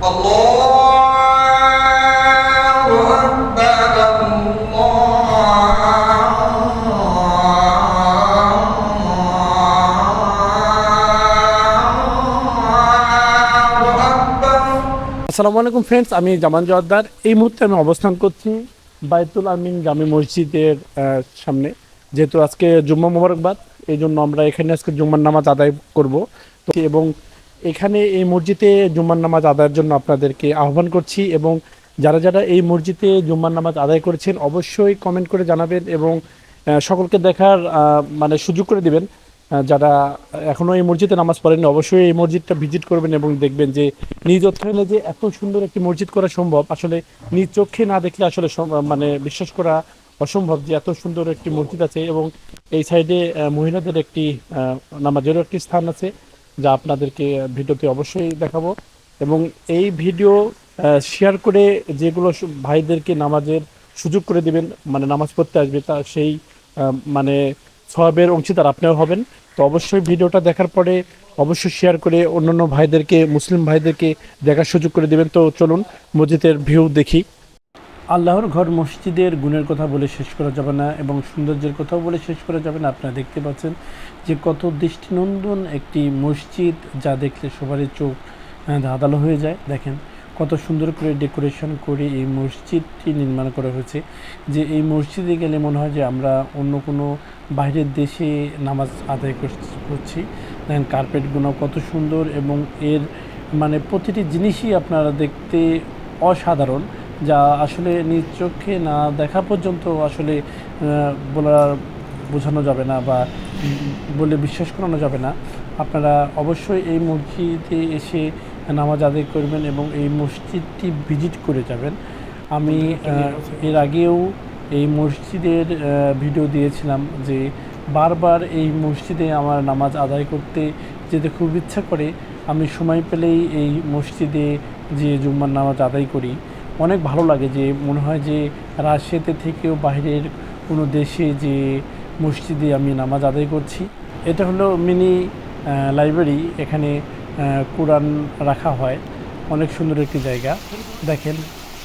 আসসালামু আলাইকুম ফ্রেন্ডস, আমি জামান জোয়ারদার। এই মুহূর্তে আমি অবস্থান করছি বাইতুল আমিন জামে মসজিদের সামনে। যেহেতু আজকে জুম্মা মোবারকবাদ, এই জন্য আমরা এখানে আজকে জুম্মার নামাজ আদায় করব। তো এবং এখানে এই মসজিদে জুম্মার নামাজ আদায়ের জন্য আপনাদেরকে আহ্বান করছি, এবং যারা যারা এই মসজিদে জুম্মার নামাজ আদায় করেছেন অবশ্যই কমেন্ট করে জানাবেন এবং সকলকে দেখার মানে সুযোগ করে দিবেন। যারা এখনও এই মসজিদে নামাজ পড়েননি অবশ্যই এই মসজিদটা ভিজিট করবেন এবং দেখবেন যে নিজ অর্থায়নে যে এত সুন্দর একটি মসজিদ করা সম্ভব, আসলে নিজ চোখে না দেখলে আসলে মানে বিশ্বাস করা অসম্ভব যে এত সুন্দর একটি মসজিদ আছে। এবং এই সাইডে মহিলাদের একটি নামাজেরও একটি স্থান আছে, যা আপনাদেরকে ভিডিওতে অবশ্যই দেখাবো। এবং এই ভিডিও শেয়ার করে যেগুলো ভাইদেরকে নামাজের সুযোগ করে দিবেন, মানে নামাজ পড়তে আসবে, তা সেই মানে সওয়াবের অংশীদার আপনিও হবেন। তো অবশ্যই ভিডিওটা দেখার পরে অবশ্যই শেয়ার করে অন্যান্য ভাইদেরকে, মুসলিম ভাইদেরকে দেখার সুযোগ করে দেবেন। তো চলুন মসজিদের ভিউ দেখি। আল্লাহর ঘর মসজিদের গুণের কথা বলে শেষ করা যাবে না এবং সৌন্দর্যের কথাও বলে শেষ করা যাবে না। আপনারা দেখতে পাচ্ছেন যে কত দৃষ্টিনন্দন একটি মসজিদ, যা দেখলে সবারই চোখ ধাঁধালো হয়ে যায়। দেখেন কত সুন্দর করে ডেকোরেশন করে এই মসজিদটি নির্মাণ করা হয়েছে, যে এই মসজিদে গেলে মনে হয় যে আমরা অন্য কোনো বাইরের দেশে নামাজ আদায় করছি। দেখেন কার্পেটগুলো কত সুন্দর এবং এর মানে প্রতিটি জিনিসই আপনারা দেখতে অসাধারণ, যা আসলে নিজ চোখে না দেখা পর্যন্ত আসলে বোঝানো যাবে না বা বলে বিশ্বাস করানো যাবে না। আপনারা অবশ্যই এই মসজিদে এসে নামাজ আদায় করবেন এবং এই মসজিদটি ভিজিট করে যাবেন। আমি এর আগেও এই মসজিদের ভিডিও দিয়েছিলাম যে বারবার এই মসজিদে আমার নামাজ আদায় করতে যেতে খুব ইচ্ছা করে। আমি সময় পেলেই এই মসজিদে যে জুম্মার নামাজ আদায় করি। অনেক ভালো লাগে, যে মনে হয় যে রাজশাহীতে থেকেও বাইরের কোনো দেশে যে মসজিদে আমি নামাজ আদায় করছি। এটা হলো মিনি লাইব্রেরি, এখানে কোরআন রাখা হয়। অনেক সুন্দর একটি জায়গা। দেখেন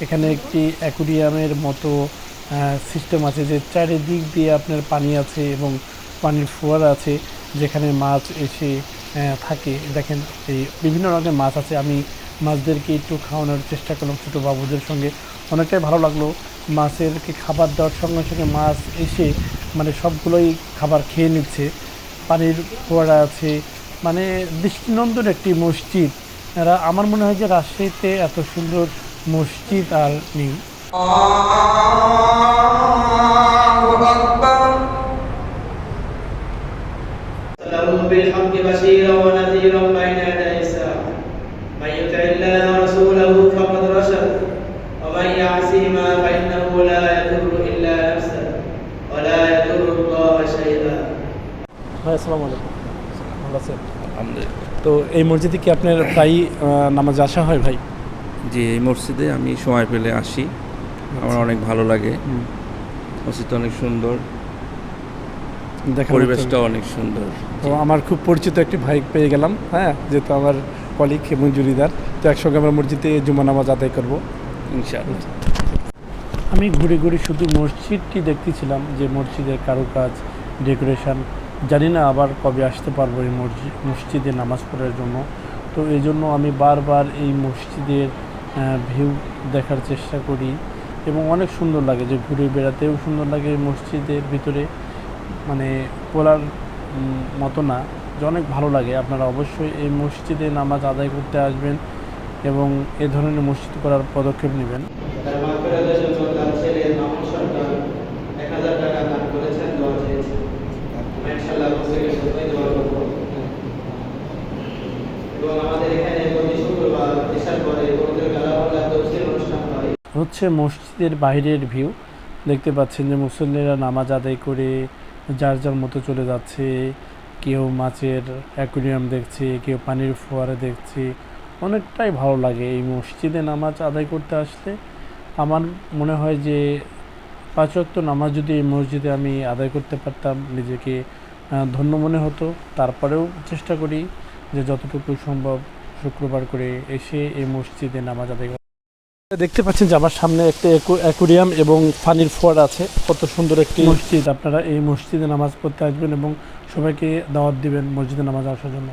এখানে একটি অ্যাকুরিয়ামের মতো সিস্টেম আছে, যে চারিদিক দিয়ে আপনার পানি আছে এবং পানির ফোয়ারা আছে, যেখানে মাছ এসে থাকে। দেখেন এই বিভিন্ন রকমের মাছ আছে। আমি মাছদেরকে একটু খাওয়ানোর চেষ্টা করলাম ছোটো বাবুদের সঙ্গে, অনেকটাই ভালো লাগলো। মাছেরকে খাবার দেওয়ার সঙ্গে সঙ্গে মাছ এসে মানে সবগুলোই খাবার খেয়ে নিচ্ছে। পানির ফোয়ারা আছে, মানে দৃষ্টিনন্দন একটি মসজিদ। আমার মনে হয় যে রাজশাহীতে এত সুন্দর মসজিদ আর নেই। আসসালামু আলাইকুম, ভালো আছেন? তো এই মসজিদে কি আপনার প্রায় নামাজ আসা হয় ভাই? জি, এই মসজিদে আমি সময় পেলে আসি, আমার অনেক ভালো লাগে। মসজিদটা অনেক সুন্দর, পরিবেশটা অনেক সুন্দর। তো আমার খুব পরিচিত একটি ভাই পেয়ে গেলাম, হ্যাঁ, যেহেতু আমার কলিগ এবং জুরিদার, তো একসঙ্গে আমরা মসজিদে জুমা নামাজ আদায় করবো ইনশাআল্লাহ। আমি ঘুরে ঘুরে শুধু মসজিদটি দেখতেছিলাম, যে মসজিদের কারুকাজ, ডেকোরেশন। জানি না আবার কবে আসতে পারবো এই মসজিদে নামাজ পড়ার জন্য। তো এই জন্য আমি বারবার এই মসজিদের ভিউ দেখার চেষ্টা করি এবং অনেক সুন্দর লাগে, যে ঘুরে বেড়াতেও সুন্দর লাগে মসজিদের ভিতরে, মানে বলার মতো না, যে অনেক ভালো লাগে। আপনারা অবশ্যই এই মসজিদে নামাজ আদায় করতে আসবেন এবং এ ধরনের মসজিদ করার পদক্ষেপ নেবেন। হচ্ছে মসজিদের বাইরের ভিউ। দেখতে পাচ্ছেন যে মুসল্লিরা নামাজ আদায় করে যার যার মতো চলে যাচ্ছে। কেউ মাছের অ্যাকুরিয়াম দেখছে, কেউ পানির ফোয়ারা দেখছে। অনেকটাই ভালো লাগে এই মসজিদে নামাজ আদায় করতে আসলে। আমার মনে হয় যে 5 ওয়াক্ত নামাজ যদি এই মসজিদে আমি আদায় করতে পারতাম, নিজেকে ধন্য মনে হতো। তারপরেও চেষ্টা করি যে যতটুকু সম্ভব শুক্রবার করে এসে এই মসজিদে নামাজ আদায় করে। দেখতে পাচ্ছেন যে আমার সামনে একটা অ্যাকুরিয়াম এবং পানির ফোয়ারা আছে। কত সুন্দর একটি মসজিদ। আপনারা এই মসজিদে নামাজ পড়তে আসবেন এবং সবাইকে দাওয়াত দিবেন মসজিদে নামাজ আসার জন্য।